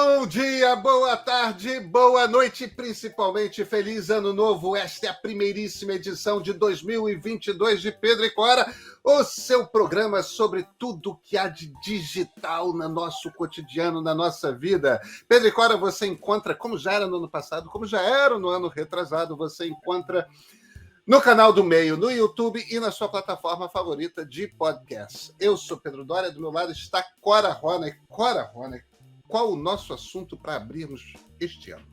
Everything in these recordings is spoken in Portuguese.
Bom dia, boa tarde, boa noite, principalmente feliz ano novo. Esta é a primeiríssima edição de 2022 de Pedro e Cora, o seu programa sobre tudo que há de digital no nosso cotidiano, na nossa vida. Pedro e Cora você encontra, como já era no ano passado, como já era no ano retrasado, você encontra no canal do Meio, no YouTube e na sua plataforma favorita de podcast. Eu sou Pedro Dória, do meu lado está Cora Rona. Cora Rona, qual o nosso assunto para abrirmos este ano?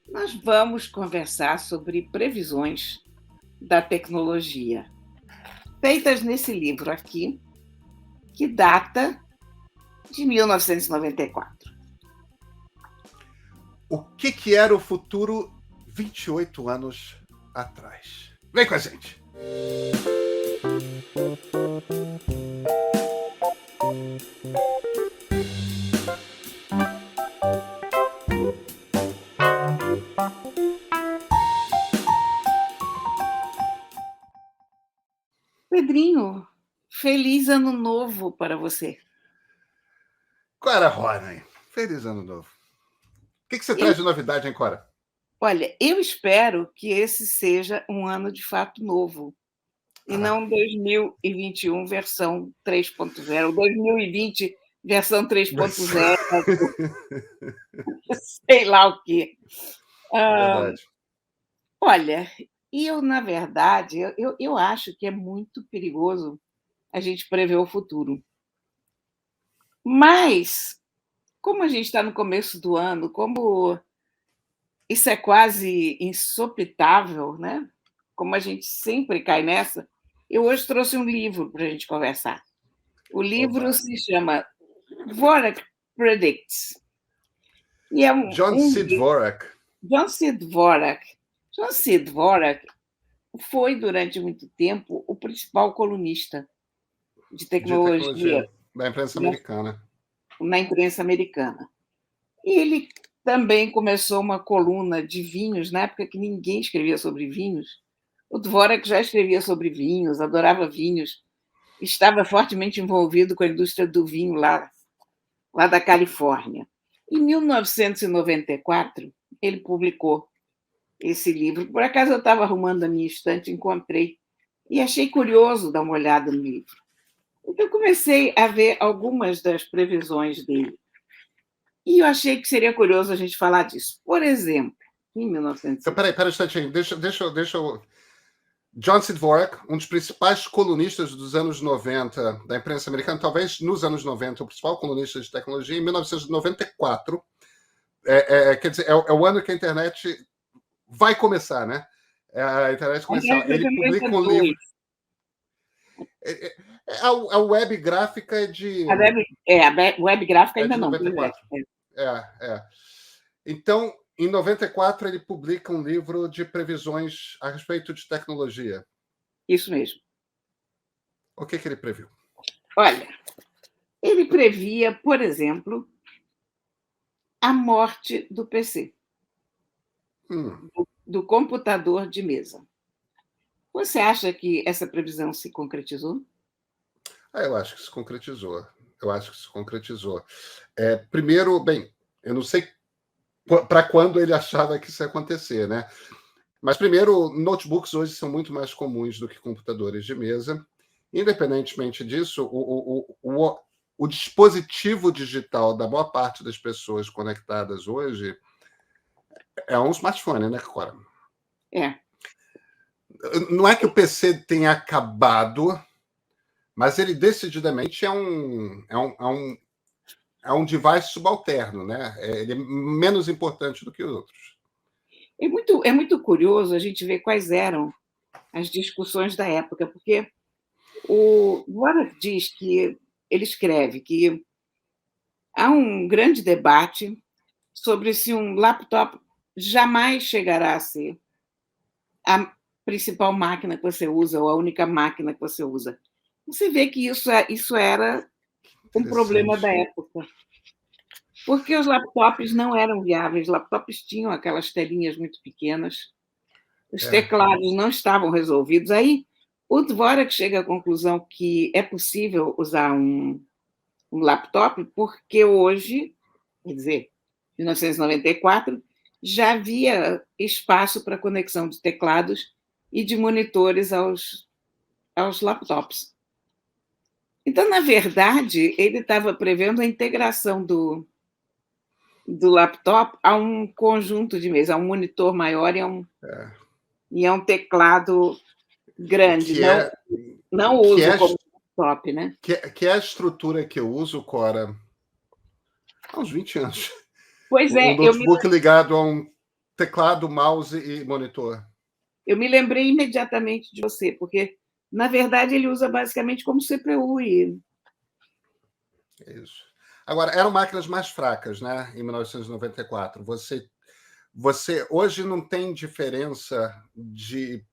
Nós vamos conversar sobre previsões da tecnologia, feitas nesse livro aqui, que data de 1994. O que era o futuro 28 anos atrás? Vem com a gente! Pedrinho, feliz ano novo para você. Cora Rona, feliz ano novo. O que você traz de novidade, hein, Cora? Olha, eu espero que esse seja um ano de fato novo, e não 2021 versão 3.0, 2020 versão 3.0, sei lá o quê. Verdade. Olha, na verdade, eu acho que é muito perigoso a gente prever o futuro. Mas, como a gente está no começo do ano, como isso é quase insopitável, né? Como a gente sempre cai nessa, eu hoje trouxe um livro para a gente conversar. O livro se chama Dvorak Predicts. E é John C. Dvorak. John C. Dvorak. John C. Dvorak foi, durante muito tempo, o principal colunista de tecnologia da imprensa americana. Na imprensa americana. E ele também começou uma coluna de vinhos, na época que ninguém escrevia sobre vinhos. O Dvorak já escrevia sobre vinhos, adorava vinhos, estava fortemente envolvido com a indústria do vinho lá da Califórnia. Em 1994, ele publicou esse livro. Por acaso eu estava arrumando a minha estante, encontrei e achei curioso dar uma olhada no livro. Então comecei a ver algumas das previsões dele. E eu achei que seria curioso a gente falar disso. Por exemplo, em 1900... Então, peraí um instantinho. Deixa eu... John C. Dvorak, um dos principais colunistas dos anos 90 da imprensa americana, talvez nos anos 90, o principal colunista de tecnologia, em 1994. Quer dizer, é o ano que a internet vai começar, né? A internet comercial. Ele publica um livro... A web gráfica de... A web gráfica ainda de 94. não. Então, em 94, ele publica um livro de previsões a respeito de tecnologia. Isso mesmo. O que ele previu? Olha, ele previa, por exemplo, a morte do PC, do computador de mesa. Você acha que essa previsão se concretizou? Eu acho que se concretizou. Primeiro, bem, eu não sei para quando ele achava que isso ia acontecer, né? Mas, primeiro, notebooks hoje são muito mais comuns do que computadores de mesa. Independentemente disso, o dispositivo digital da maior parte das pessoas conectadas hoje é um smartphone, né, Cora? Não é que o PC tenha acabado, mas ele decididamente é um device subalterno, né? Ele é menos importante do que os outros. É muito curioso a gente ver quais eram as discussões da época, porque o Dvorak diz que ele escreve que há um grande debate sobre se um laptop jamais chegará a ser a principal máquina que você usa ou a única máquina que você usa. Você vê que isso era um problema da época. Porque os laptops não eram viáveis, os laptops tinham aquelas telinhas muito pequenas, os teclados não estavam resolvidos. Aí o Dvorak chega à conclusão que é possível usar um laptop porque hoje quer dizer, 1994, já havia espaço para conexão de teclados e de monitores aos laptops. Então, na verdade, ele estava prevendo a integração do laptop a um conjunto de mesas, a um monitor maior e a um teclado grande, Que é, não que uso é, como laptop, né? que é a estrutura que eu uso, Cora, há uns 20 anos. Pois Um é, notebook ligado a um teclado, mouse e monitor. eu me lembrei imediatamente de você, porque, na verdade, ele usa basicamente como CPU. É isso. Agora, eram máquinas mais fracas, né? Em 1994. Você hoje não tem diferença de.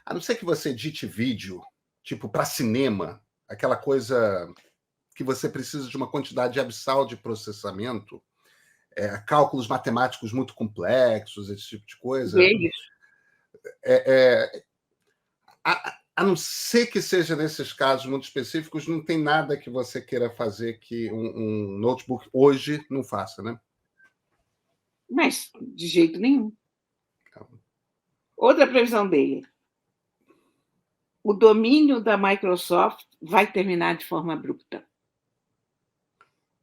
A não ser que você edite vídeo, tipo para cinema, aquela coisa que você precisa de uma quantidade abissal de processamento, cálculos matemáticos muito complexos, esse tipo de coisa. Deles. A não ser que seja nesses casos muito específicos, não tem nada que você queira fazer que um notebook hoje não faça, né? Mas, de jeito nenhum. Outra previsão dele: o domínio da Microsoft vai terminar de forma abrupta.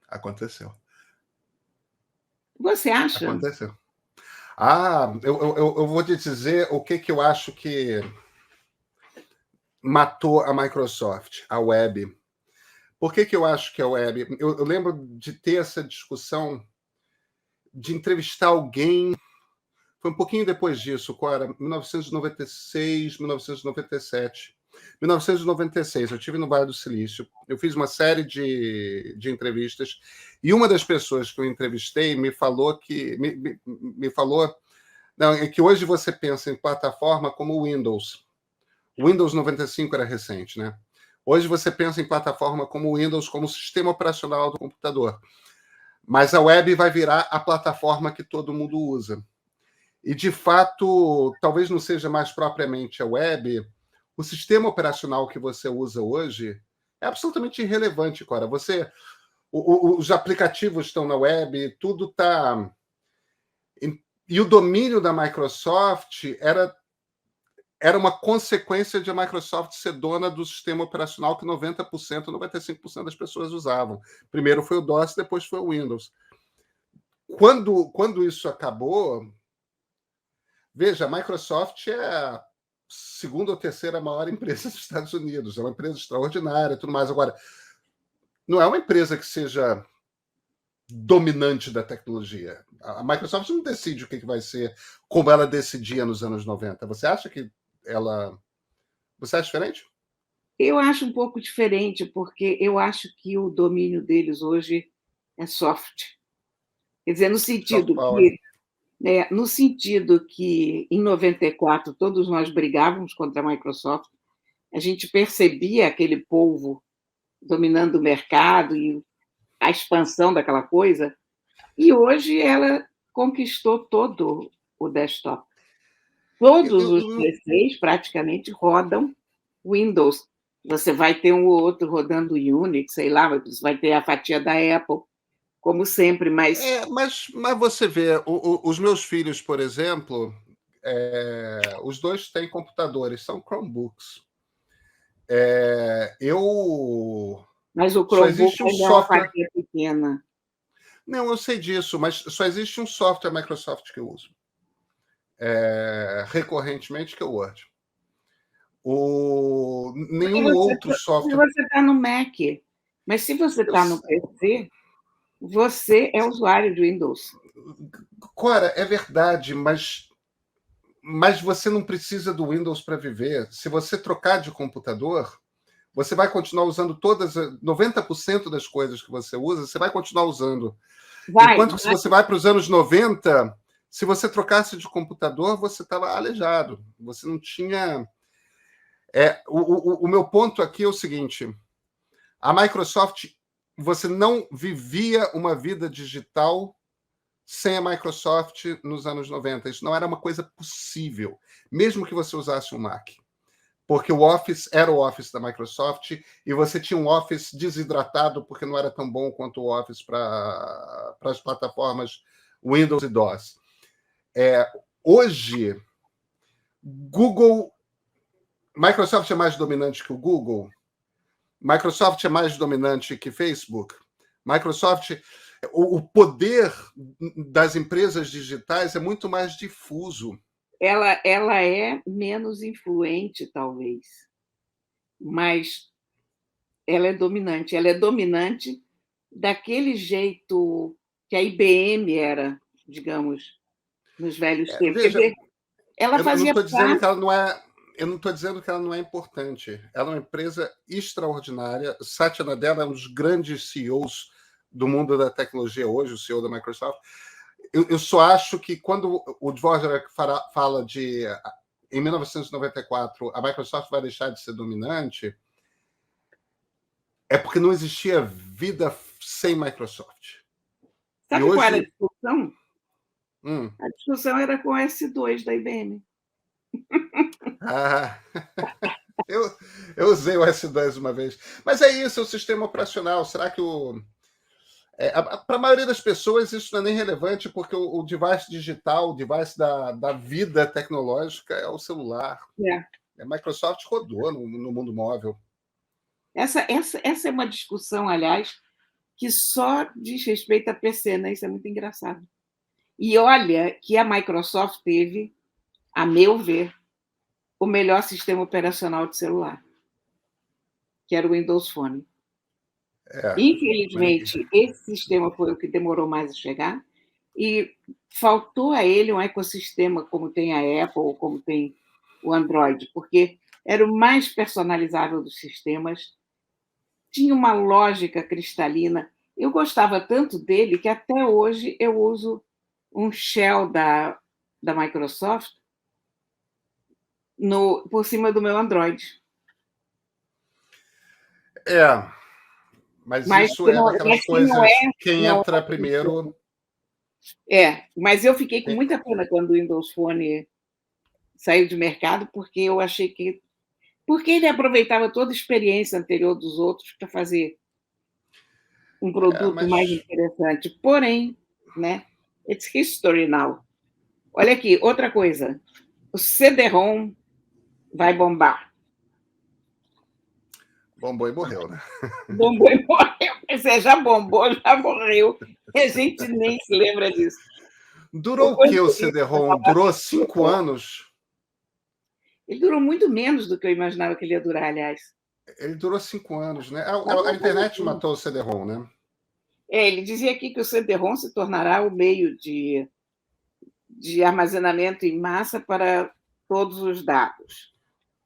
Aconteceu. Você acha? Aconteceu. Eu vou te dizer o que eu acho que matou a Microsoft, a web. Por que eu acho que é a web? Eu lembro de ter essa discussão, de entrevistar alguém. Foi um pouquinho depois disso, Cora, 1996, 1997. 1996, eu estive no Vale do Silício, eu fiz uma série de entrevistas, e uma das pessoas que eu entrevistei me falou me falou não, é que hoje você pensa em plataforma como o Windows. O Windows 95 era recente, né? Hoje você pensa em plataforma como o Windows, como sistema operacional do computador. Mas a web vai virar a plataforma que todo mundo usa. E, de fato, talvez não seja mais propriamente a web, o sistema operacional que você usa hoje é absolutamente irrelevante, Cora. Os aplicativos estão na web, tudo está. E o domínio da Microsoft era uma consequência de a Microsoft ser dona do sistema operacional que 90%, 95% das pessoas usavam. Primeiro foi o DOS, depois foi o Windows. Quando isso acabou, veja, a Microsoft é a segunda ou terceira maior empresa dos Estados Unidos, é uma empresa extraordinária, tudo mais. Agora, não é uma empresa que seja dominante da tecnologia. A Microsoft não decide o que vai ser como ela decidia nos anos 90. Você acha que ela... Você acha diferente? Eu acho um pouco diferente, porque eu acho que o domínio deles hoje é soft. Quer dizer, Soft power. no sentido que, em 94, todos nós brigávamos contra a Microsoft, a gente percebia aquele povo dominando o mercado e a expansão daquela coisa, e hoje ela conquistou todo o desktop. Todos os PCs praticamente rodam Windows. Você vai ter um ou outro rodando Unix, sei lá, você vai ter a fatia da Apple, como sempre, mas... Mas você vê, os meus filhos, por exemplo, os dois têm computadores, são Chromebooks. Eu Mas o só Chromebook existe um ainda é uma software. fatia pequena. Não, eu sei disso, mas só existe um software Microsoft que eu uso. Recorrentemente, que é o Word. Nenhum outro Se software. você está no Mac, mas se você Eu, está no PC, você é usuário de Windows. Cora, é verdade, mas você não precisa do Windows para viver. Se você trocar de computador, você vai continuar usando 90% das coisas que você usa, você vai continuar usando. Enquanto que se você vai para os anos 90, se você trocasse de computador, você estava aleijado. Você não tinha... o meu ponto aqui é o seguinte: a Microsoft, você não vivia uma vida digital sem a Microsoft nos anos 90. Isso não era uma coisa possível, mesmo que você usasse um Mac. porque o Office era o Office da Microsoft e você tinha um Office desidratado porque não era tão bom quanto o Office para as plataformas Windows e DOS. Hoje, Microsoft é mais dominante que o Google, Microsoft é mais dominante que Facebook, Microsoft, o poder das empresas digitais é muito mais difuso. Ela é menos influente, talvez, mas ela é dominante. Ela é dominante daquele jeito que a IBM era, digamos, nos velhos tempos. Quer Veja, dizer, ela eu não fazia estou dizendo que parte. ela não é. Eu não estou dizendo que ela não é importante. Ela é uma empresa extraordinária. Satya Nadella é um dos grandes CEOs do mundo da tecnologia hoje, o CEO da Microsoft. Eu só acho que quando o Dvorak fala de em 1994 a Microsoft vai deixar de ser dominante, é porque não existia vida sem Microsoft. E Sabe qual era a hoje. discussão? A discussão era com o S2 da IBM. Ah, eu usei o S2 uma vez. Mas é isso, é o sistema operacional. Será que para a maioria das pessoas isso não é nem relevante, porque o device digital, o device da vida tecnológica é o celular. A Microsoft rodou no mundo móvel. Essa é uma discussão, aliás, que só diz respeito a PC, né? Isso é muito engraçado. E olha que a Microsoft teve, a meu ver, o melhor sistema operacional de celular, que era o Windows Phone. Infelizmente, esse sistema foi o que demorou mais a chegar e faltou a ele um ecossistema como tem a Apple ou como tem o Android, porque era o mais personalizável dos sistemas, tinha uma lógica cristalina. Eu gostava tanto dele que até hoje eu uso um shell da Microsoft por cima do meu Android. Mas Mas isso é daquelas não coisas, quem não entra primeiro. Mas eu fiquei com muita pena quando o Windows Phone saiu de mercado, porque eu achei que. Porque ele aproveitava toda a experiência anterior dos outros para fazer um produto mais Mas interessante. Porém, né? It's history now. Olha aqui, outra coisa. O CD-ROM vai bombar. bombou e morreu, né? Bombou e morreu. Você já bombou, já morreu. E a gente nem se lembra disso. Durou o que o CD-ROM? Durou 5 anos? Ele durou muito menos do que eu imaginava que ele ia durar, aliás. Ele durou 5 anos, né? A internet matou o CD-ROM, né? Ele dizia aqui que o CD-ROM se tornará o meio de armazenamento em massa para todos os dados.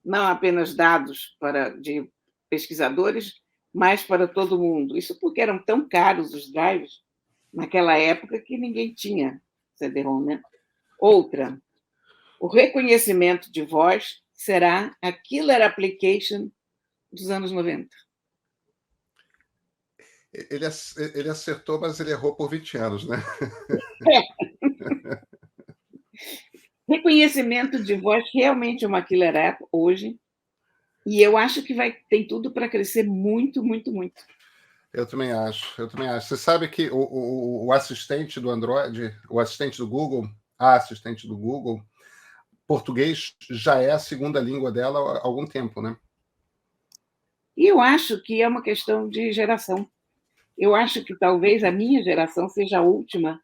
Não apenas dados de pesquisadores, mas para todo mundo. Isso porque eram tão caros os drives naquela época que ninguém tinha CD-ROM, né? Outra, o reconhecimento de voz será a killer application dos anos 90. Ele acertou, mas ele errou por 20 anos, né? Reconhecimento de voz realmente é uma killer app hoje, e eu acho que tem tudo para crescer muito, muito, muito. Eu também acho. Você sabe que o assistente do Android, o assistente do Google, a assistente do Google, português já é a segunda língua dela há algum tempo, né? E eu acho que é uma questão de geração. Eu acho que talvez a minha geração seja a última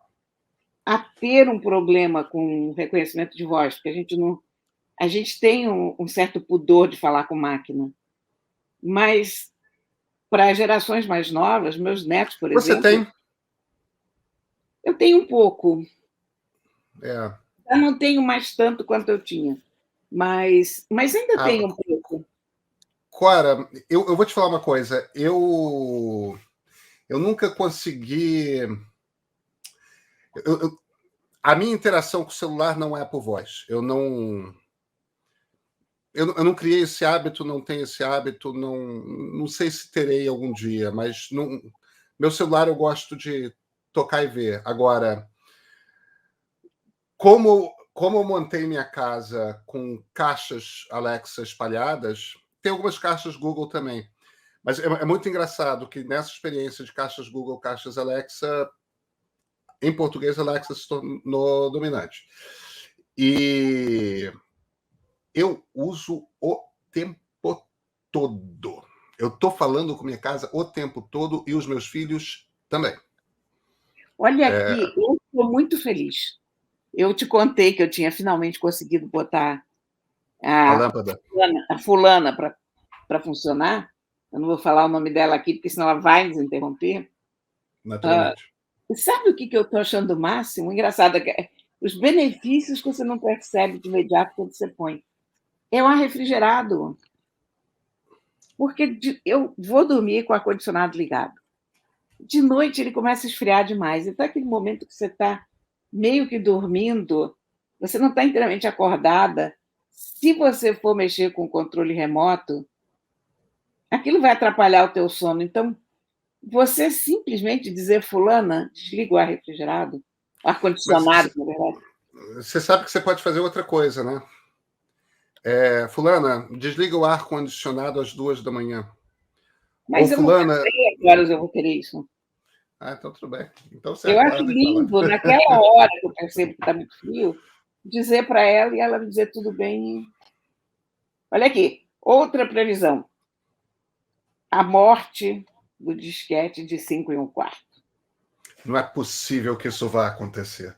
a ter um problema com reconhecimento de voz, porque a gente tem um certo pudor de falar com máquina. Mas para as gerações mais novas, meus netos, por Você exemplo, tem? eu tenho um pouco. É. Eu não tenho mais tanto quanto eu tinha, mas ainda tenho um pouco. Cora, eu vou te falar uma coisa. Eu nunca consegui. A minha interação com o celular não é por voz. Eu não criei esse hábito, não tenho esse hábito, não sei se terei algum dia, mas meu celular eu gosto de tocar e ver. Agora, como como eu montei minha casa com caixas Alexa espalhadas, tem algumas caixas Google também. Mas é muito engraçado que nessa experiência de caixas Google, caixas Alexa, em português, Alexa se tornou dominante. E eu uso o tempo todo. Eu estou falando com minha casa o tempo todo e os meus filhos também. Olha aqui, eu estou muito feliz. Eu te contei que eu tinha finalmente conseguido botar A a lâmpada, fulana para funcionar. Eu não vou falar o nome dela aqui, porque senão ela vai nos interromper. naturalmente. E sabe o que eu estou achando o máximo? Engraçado, os benefícios que você não percebe de imediato quando você põe. É o ar refrigerado. Porque eu vou dormir com o ar-condicionado ligado. De noite ele começa a esfriar demais. Então, aquele momento que você está meio que dormindo, você não está inteiramente acordada. Se você for mexer com o controle remoto, aquilo vai atrapalhar o teu sono. Então, você simplesmente dizer, fulana, desliga o ar refrigerado, o Mas ar-condicionado, na verdade. você sabe que você pode fazer outra coisa, né? Fulana, desliga o ar-condicionado às 2 da manhã. Ou Mas eu não fulana... sei a que horas eu vou querer isso. Então tudo bem. Então você Eu acho acorda e fala. lindo, naquela hora que eu percebo que está muito frio, dizer para ela e ela me dizer tudo bem. Olha aqui, outra previsão. A morte do disquete de 5 e um quarto. Não é possível que isso vá acontecer.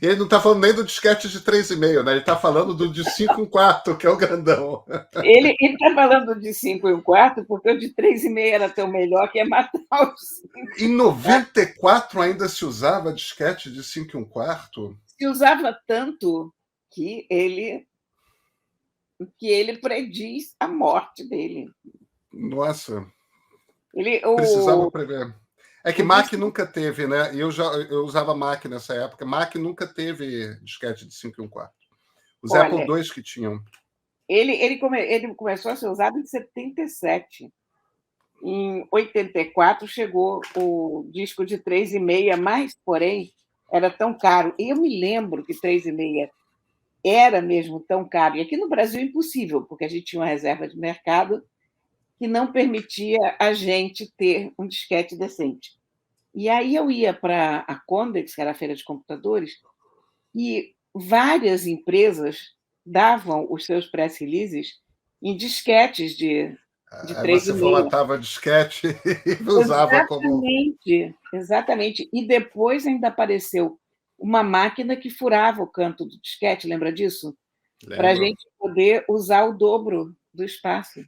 E ele não está falando nem do disquete de 3,5, né? Ele está falando do de 5 e um quarto, que é o grandão. Ele está falando de 5 e um quarto porque o de 3,5 era tão melhor que é matar os 5. Em 94 ainda se usava disquete de 5 e um quarto? Se usava tanto que ele prediz a morte dele. Nossa, Ele, precisava o, prever. É que o Mac disco, nunca teve, né? Eu usava Mac nessa época. Mac nunca teve disquete de 5 e um quarto. Os Apple olha, II que tinham. ele começou a ser usado em 77. Em 84 chegou o disco de 3,5, mas, porém, era tão caro. Eu me lembro que 3,5 era mesmo tão caro. E aqui no Brasil é impossível, porque a gente tinha uma reserva de mercado que não permitia a gente ter um disquete decente. E aí eu ia para a Condex, que era a feira de computadores, e várias empresas davam os seus press releases em disquetes de Aí você 3,5. formatava disquete e usava como. Exatamente, exatamente. E depois ainda apareceu uma máquina que furava o canto do disquete, lembra disso? Para a Lembro. gente poder usar o dobro do espaço.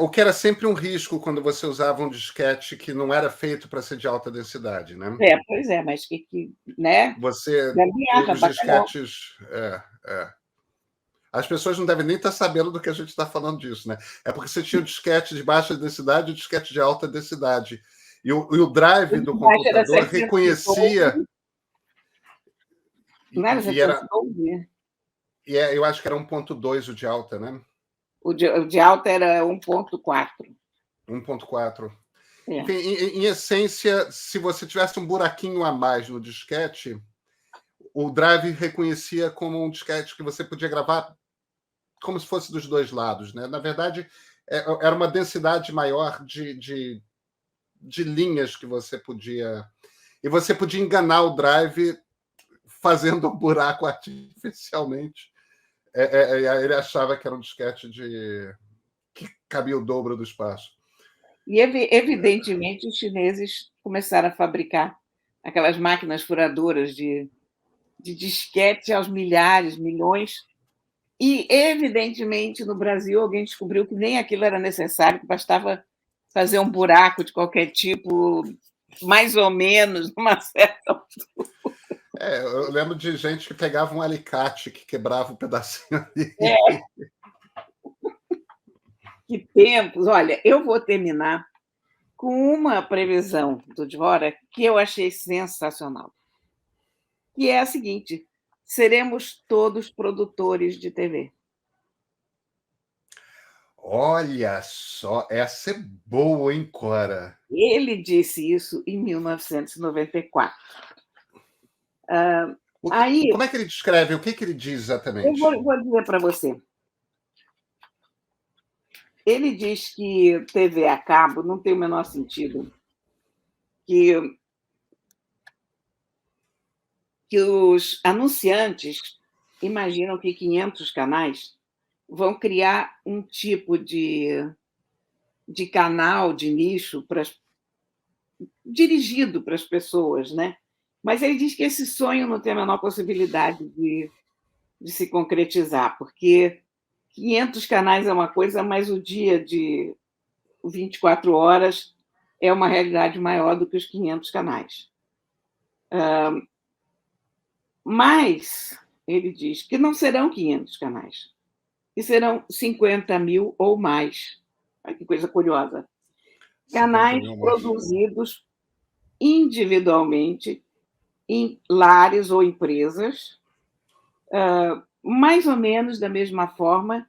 O que era sempre um risco quando você usava um disquete que não era feito para ser de alta densidade, né? Pois é, mas né? Você, Gambiarra, os bacalhau. disquetes, as pessoas não devem nem estar sabendo do que a gente está falando disso, né? É porque você tinha o disquete de baixa densidade e o disquete de alta densidade. E o drive do Embaixo era computador 712, reconhecia. não era E era, 712? eu acho que era 1.2 o de alta, né? O de alta era 1,4. 1.4. É. Enfim, em essência, se você tivesse um buraquinho a mais no disquete, o drive reconhecia como um disquete que você podia gravar como se fosse dos dois lados, né? Na verdade, era uma densidade maior de linhas que você podia... E você podia enganar o drive fazendo um buraco artificialmente. Ele achava que era um disquete que cabia o dobro do espaço. E, evidentemente, os chineses começaram a fabricar aquelas máquinas furadoras de disquete aos milhares, milhões. E, evidentemente, no Brasil, alguém descobriu que nem aquilo era necessário, que bastava fazer um buraco de qualquer tipo, mais ou menos, numa certa. Eu lembro de gente que pegava um alicate que quebrava um pedacinho ali. Que tempos! Olha, eu vou terminar com uma previsão do Dvora que eu achei sensacional, que é a seguinte: seremos todos produtores de TV. Olha só, essa é boa, hein, Cora? Ele disse isso em 1994. Aí, Como é que ele descreve? O que ele diz eu exatamente? vou dizer para você. Ele diz que TV a cabo não tem o menor sentido, que, que os anunciantes imaginam que 500 canais vão criar um tipo de canal de nicho dirigido para as pessoas, né? Mas ele diz que esse sonho não tem a menor possibilidade de se concretizar, porque 500 canais é uma coisa, mas o dia de 24 horas é uma realidade maior do que os 500 canais. Mas ele diz que não serão 500 canais, que serão 50.000 ou mais. Olha que coisa curiosa. 50 Canais mil mais. produzidos individualmente em lares ou empresas, mais ou menos da mesma forma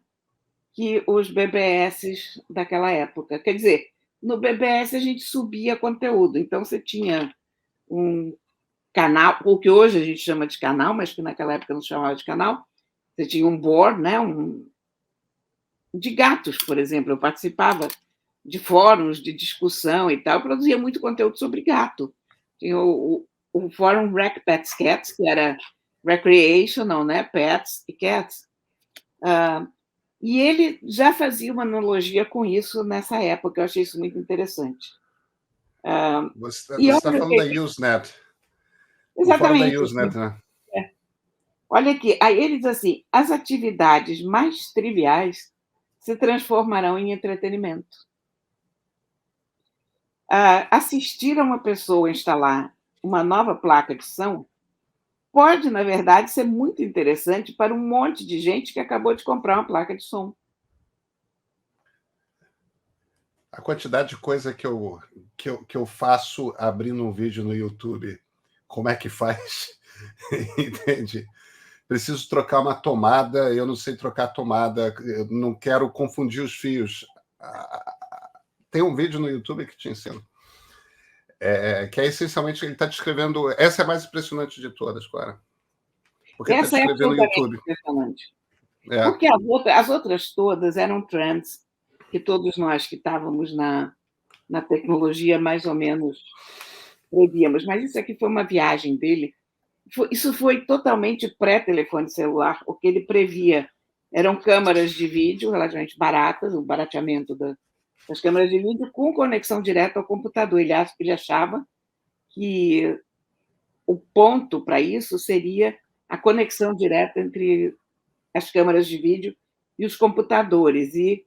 que os BBS daquela época. Quer dizer, no BBS a gente subia conteúdo, então você tinha um canal, o que hoje a gente chama de canal, mas que naquela época não chamava de canal, você tinha um board, né, de gatos, por exemplo. Eu participava de fóruns de discussão e tal, eu produzia muito conteúdo sobre gato. Tinha o fórum Rec Pets Cats, que era recreational, né, pets e cats. E ele já fazia uma analogia com isso nessa época, eu achei isso muito interessante. Você E está olha, falando da Usenet. O fórum da exatamente Usenet, assim. né? Olha aqui, aí ele diz assim: as atividades mais triviais se transformarão em entretenimento. Assistir a uma pessoa instalar uma nova placa de som pode, na verdade, ser muito interessante para um monte de gente que acabou de comprar uma placa de som. A quantidade de coisa que eu faço abrindo um vídeo no YouTube, como é que faz? Entende? Preciso trocar uma tomada, eu não sei trocar tomada, eu não quero confundir os fios. Tem um vídeo no YouTube que te ensino. Que é essencialmente, ele está descrevendo. Essa é a mais impressionante de todas, Clara. Porque ele está Essa é descrevendo no absolutamente YouTube. impressionante. É. Porque as outras todas eram trends que todos nós que estávamos na tecnologia mais ou menos prevíamos. Mas isso aqui foi uma viagem dele. Isso foi totalmente pré-telefone celular. O que ele previa eram câmaras de vídeo relativamente baratas, o barateamento das câmeras de vídeo com conexão direta ao computador. Ele achava que o ponto para isso seria a conexão direta entre as câmeras de vídeo e os computadores, e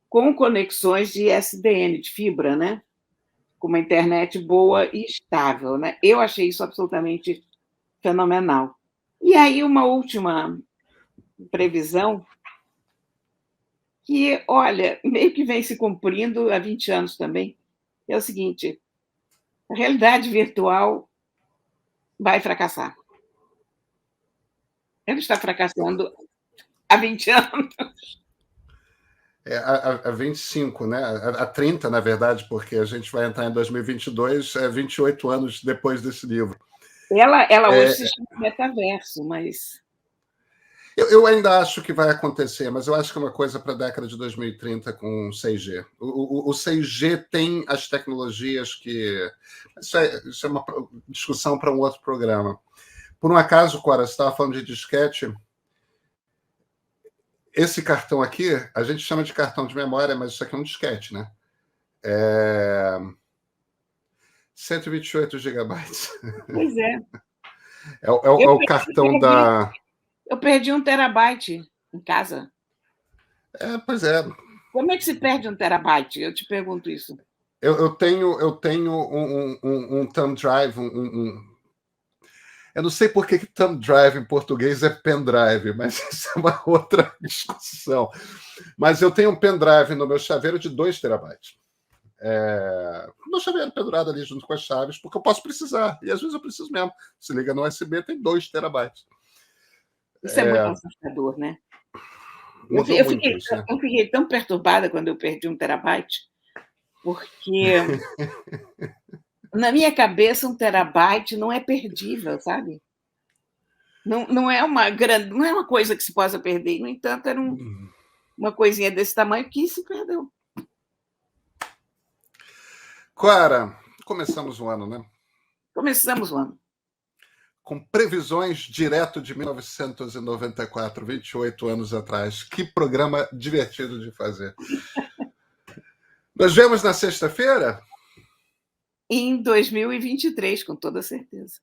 com conexões de SDN, de fibra, né? Com uma internet boa e estável. Né? Eu achei isso absolutamente fenomenal. E aí, uma última previsão que, olha, meio que vem se cumprindo há 20 anos também, é o seguinte: a realidade virtual vai fracassar. Ela está fracassando há 20 anos. A 25, né? A 30, na verdade, porque a gente vai entrar em 2022, 28 anos depois desse livro. Ela hoje se chama metaverso, mas... Eu ainda acho que vai acontecer, mas eu acho que é uma coisa para a década de 2030 com 6G. O 6G tem as tecnologias que... Isso é uma discussão para um outro programa. Por um acaso, Cora, você estava falando de disquete. Esse cartão aqui, a gente chama de cartão de memória, mas isso aqui é um disquete, né? 128 gigabytes. Pois é. É o cartão da... Eu perdi 1 terabyte em casa. Pois é. Como é que se perde 1 terabyte? Eu te pergunto isso. Eu tenho um thumb drive, eu não sei por que thumb drive em português é pendrive, mas isso é uma outra discussão. Mas eu tenho um pendrive no meu chaveiro de 2 terabytes. Meu chaveiro pendurado ali junto com as chaves, porque eu posso precisar. E às vezes eu preciso mesmo. Se liga no USB, tem 2 terabytes. Isso é muito assustador, né? Eu Mudou muito isso, né? fiquei tão perturbada quando eu perdi 1 terabyte, porque na minha cabeça 1 terabyte não é perdível, sabe? Não é não é uma coisa que se possa perder. No entanto, era uma coisinha desse tamanho que se perdeu. Clara, começamos o ano, né? Começamos o ano. Com previsões direto de 1994, 28 anos atrás. Que programa divertido de fazer. Nos vemos na sexta-feira? Em 2023, com toda certeza.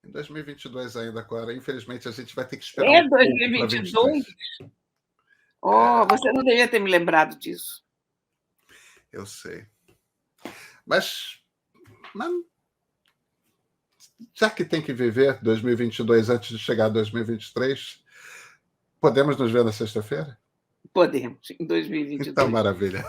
Em 2022 ainda, Clara. Infelizmente, a gente vai ter que esperar É um pouco para 2022? 23. Você não devia ter me lembrado disso. Eu sei. Mas já que tem que viver 2022 antes de chegar a 2023, podemos nos ver na sexta-feira? Podemos, em 2022. Então, maravilha.